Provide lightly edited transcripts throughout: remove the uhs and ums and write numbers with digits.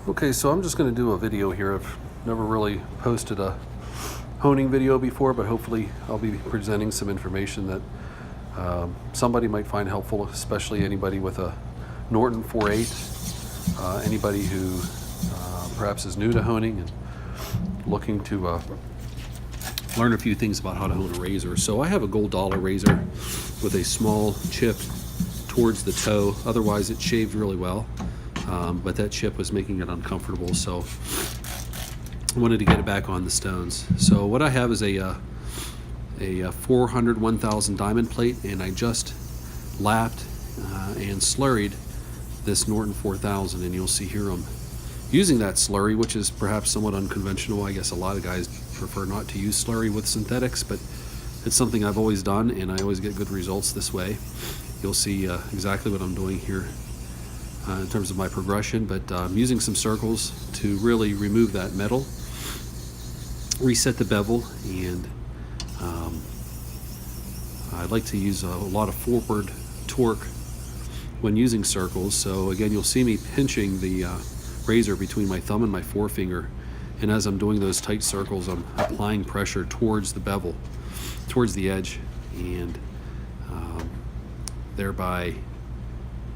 Okay, so I'm just going to do a video here. I've never really posted a honing video before, but hopefully I'll be presenting some information that somebody might find helpful, especially anybody with a Norton 4.8, anybody who perhaps is new to honing and looking to learn a few things about how to hone a razor. So I have a gold dollar razor with a small chip towards the toe. Otherwise it shaved really well. But that chip was making it uncomfortable, so I wanted to get it back on the stones. So what I have is a 400 1000 diamond plate, and I just lapped and slurried this Norton 4000, and you'll see here I'm using that slurry, which is perhaps somewhat unconventional. I guess a lot of guys prefer not to use slurry with synthetics, but it's something I've always done, and I always get good results this way. You'll see exactly what I'm doing here in terms of my progression, but I'm using some circles to really remove that metal, reset the bevel, and I like to use a lot of forward torque when using circles. So again, you'll see me pinching the razor between my thumb and my forefinger, and as I'm doing those tight circles, I'm applying pressure towards the bevel, towards the edge, and thereby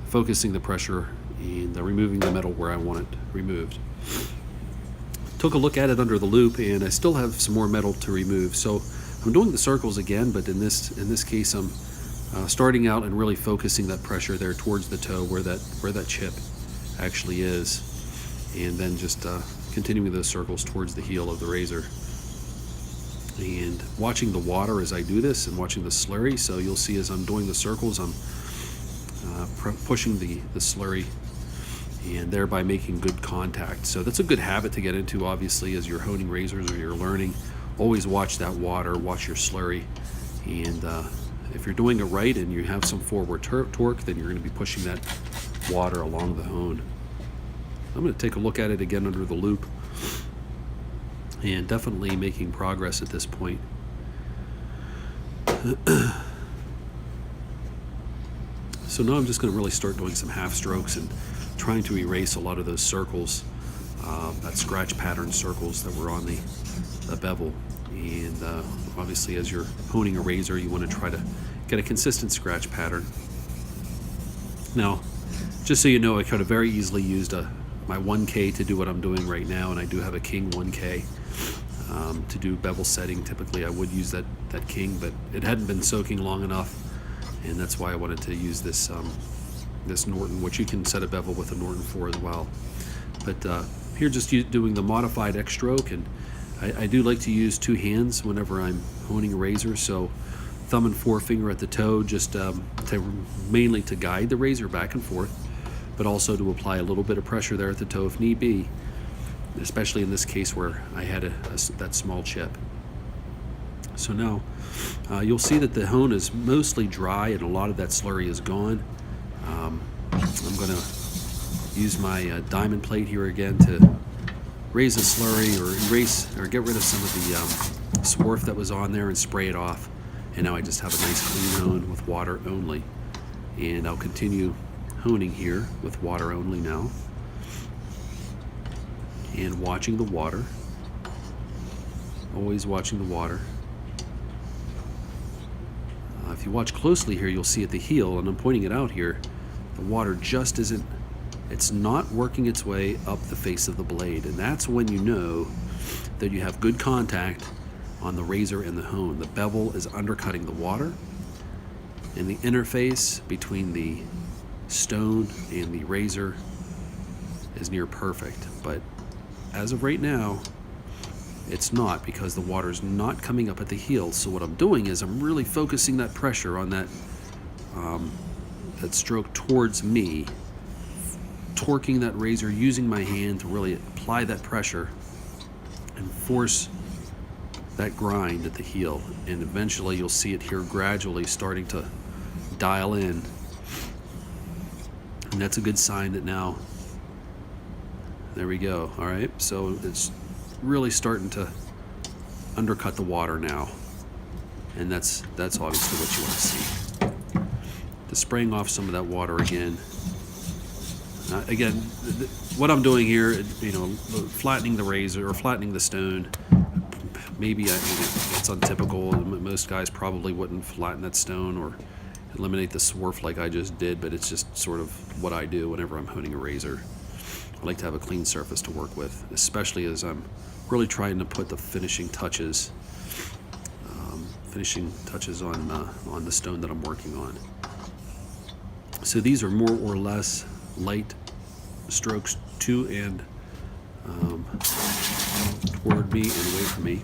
focusing the pressure and removing the metal where I want it removed. Took a look at it under the loop, and I still have some more metal to remove. So I'm doing the circles again, but in this case I'm starting out and really focusing that pressure there towards the toe where that chip actually is, and then just continuing those circles towards the heel of the razor. And watching the water as I do this, and watching the slurry. So you'll see as I'm doing the circles, I'm pushing the slurry and thereby making good contact. So that's a good habit to get into, obviously, as you're honing razors or you're learning. Always watch that water, watch your slurry, and if you're doing it right and you have some forward torque, then you're going to be pushing that water along the hone. I'm going to take a look at it again under the loop, and definitely making progress at this point. So now I'm just going to really start doing some half strokes and trying to erase a lot of those circles, that scratch pattern circles that were on the bevel. And obviously as you're honing a razor, you want to try to get a consistent scratch pattern. Now, just so you know, I could have very easily used my 1K to do what I'm doing right now, and I do have a King 1K to do bevel setting. Typically I would use that King, but it hadn't been soaking long enough, and that's why I wanted to use this Norton, which you can set a bevel with a Norton 4 as well. But here just doing the modified X stroke, and I do like to use two hands whenever I'm honing a razor. So thumb and forefinger at the toe, just mainly to guide the razor back and forth, but also to apply a little bit of pressure there at the toe if need be, especially in this case where I had that small chip. So now you'll see that the hone is mostly dry and a lot of that slurry is gone. I'm going to use my diamond plate here again to raise the slurry or erase or get rid of some of the swarf that was on there and spray it off. And now I just have a nice clean hone with water only. And I'll continue honing here with water only now, and watching the water, always watching the water. If you watch closely here, you'll see at the heel, and I'm pointing it out here, the water just isn't, it's not working its way up the face of the blade, and that's when you know that you have good contact on the razor and the hone. The bevel is undercutting the water, and the interface between the stone and the razor is near perfect. But as of right now, it's not, because the water's not coming up at the heel. So what I'm doing is I'm really focusing that pressure on that stroke towards me, torquing that razor, using my hand to really apply that pressure and force that grind at the heel. And eventually you'll see it here gradually starting to dial in, and that's a good sign that now, there we go. All right, so it's really starting to undercut the water now, and that's obviously what you want to see. The spraying off some of that water again Again, what I'm doing here, flattening the razor or flattening the stone. Maybe it's untypical. Most guys probably wouldn't flatten that stone or eliminate the swarf like I just did, but it's just sort of what I do whenever I'm honing a razor. I like to have a clean surface to work with, especially as I'm really trying to put the finishing touches on the stone that I'm working on. So these are more or less light strokes to and toward me and away from me.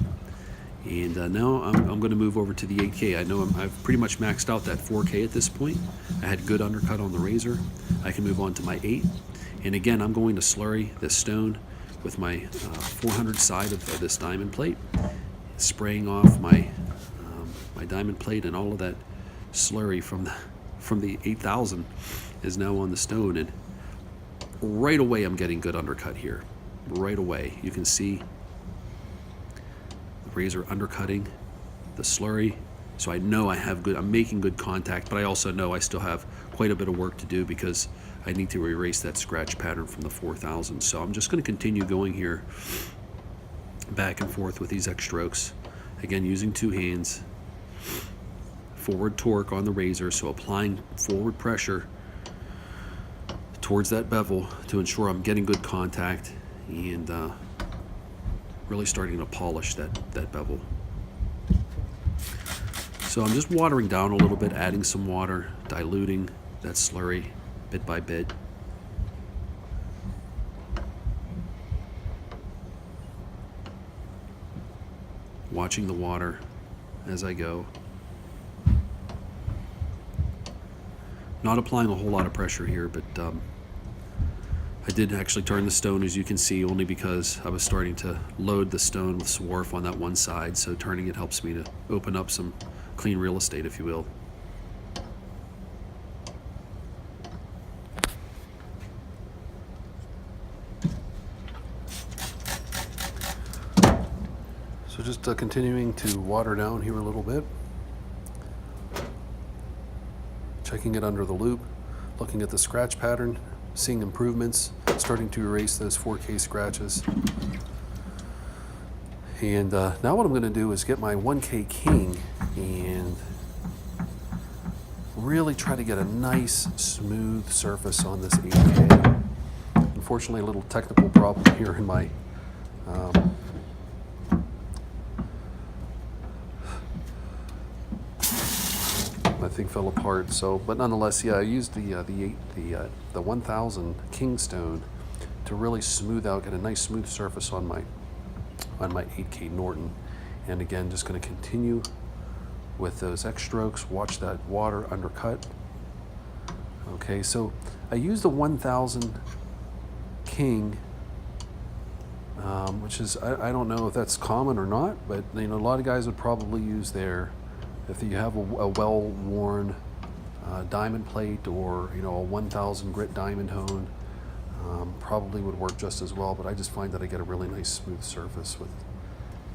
And now I'm going to move over to the 8K. I know I've pretty much maxed out that 4K at this point. I had good undercut on the razor. I can move on to my 8. And again, I'm going to slurry this stone with my 400 side of this diamond plate, spraying off my diamond plate, and all of that slurry from the 8000 is now on the stone. And right away I'm getting good undercut here. Right away you can see the razor undercutting the slurry, so I know I'm making good contact, but I also know I still have quite a bit of work to do because I need to erase that scratch pattern from the 4000. So I'm just going to continue going here back and forth with these X strokes, again using two hands, forward torque on the razor, so applying forward pressure towards that bevel to ensure I'm getting good contact and really starting to polish that bevel. So I'm just watering down a little bit, adding some water, diluting that slurry bit by bit. Watching the water as I go. Not applying a whole lot of pressure here, but I did actually turn the stone, as you can see, only because I was starting to load the stone with swarf on that one side, so turning it helps me to open up some clean real estate, if you will. So just continuing to water down here a little bit. Checking it under the loop, looking at the scratch pattern, seeing improvements, starting to erase those 4K scratches. And now what I'm going to do is get my 1K King and really try to get a nice smooth surface on this 8K. Unfortunately, a little technical problem here in my my thing fell apart. So, but nonetheless, yeah, I used the 1000 King stone to really smooth out, get a nice smooth surface on my 8K Norton. And again, just going to continue with those X strokes. Watch that water undercut. Okay, so I used the 1000 King, which is I don't know if that's common or not, but a lot of guys would probably use their, if you have a well-worn diamond plate or a 1000 grit diamond hone, probably would work just as well. But I just find that I get a really nice smooth surface with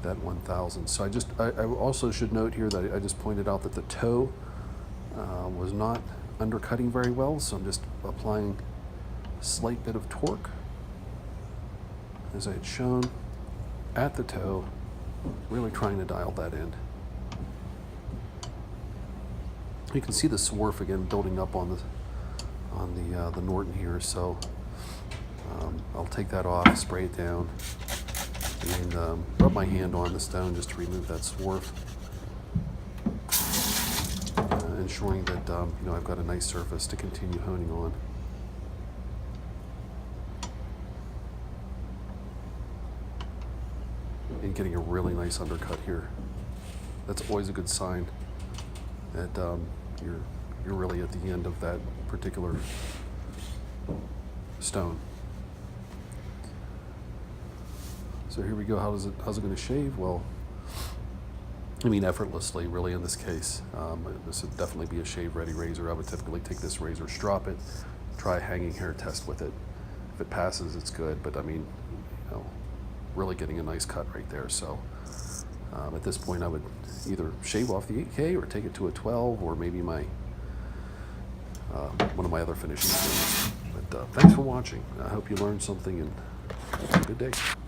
that 1000. So I also should note here that I just pointed out that the toe was not undercutting very well, so I'm just applying a slight bit of torque, as I had shown, at the toe, really trying to dial that in. You can see the swarf again building up on the Norton here, so I'll take that off, spray it down, and rub my hand on the stone just to remove that swarf, ensuring that I've got a nice surface to continue honing on. And getting a really nice undercut here. That's always a good sign that you're really at the end of that particular stone. So here we go. How's it going to shave? Well, I mean, effortlessly, really, in this case. This would definitely be a shave-ready razor. I would typically take this razor, strop it, try a hanging hair test with it. If it passes, it's good. But I mean, really getting a nice cut right there. So at this point, I would either shave off the 8K or take it to a 12, or maybe my one of my other finishing stones. Thanks for watching. I hope you learned something, and have a good day.